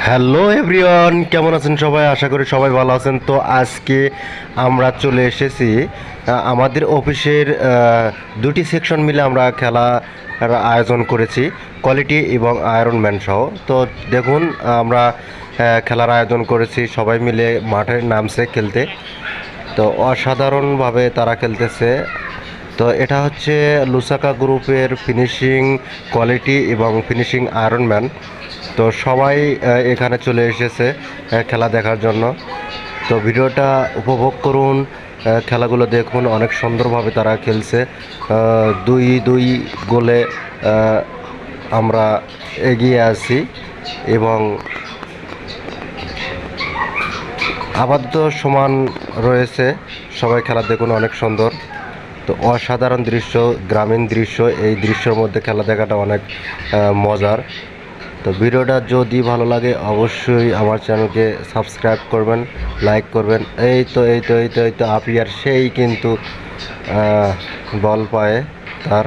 Hello everyone, কেমন আছেন সবাই? আশা করি সবাই ভালো আছেন। তো আজকে আমরা চলে এসেছি আমাদের অফিসের দুটি সেকশন মিলে আমরা খেলার আয়োজন করেছি, কোয়ালিটি এবং আয়রন ম্যান সহ। তো দেখুন, আমরা খেলার আয়োজন করেছি, সবাই মিলে মাঠে নামছে খেলতে। তো অসাধারণভাবে তারা খেলতেছে। তো এটা হচ্ছে লুসাকা গ্রুপের ফিনিশিং কোয়ালিটি এবং ফিনিশিং আয়রন ম্যান। তো সবাই এখানে চলে এসেছে খেলা দেখার জন্য। তো ভিডিওটা উপভোগ করুন, খেলাগুলো দেখুন, অনেক সুন্দরভাবে তারা খেলছে। 2-2 গোলে আমরা এগিয়ে আছি এবং আপাতত সমান রয়েছে। সবাই খেলা দেখুন, অনেক সুন্দর। তো অসাধারণ দৃশ্য, গ্রামীণ দৃশ্য। এই দৃশ্যের মধ্যে খেলা দেখাটা অনেক মজার। তো ভিডিওটা যদি ভালো লাগে অবশ্যই আমার চ্যানেলকে সাবস্ক্রাইব করবেন, লাইক করবেন। এই তো আপিয়ার সেই কিন্তু বল পায় তার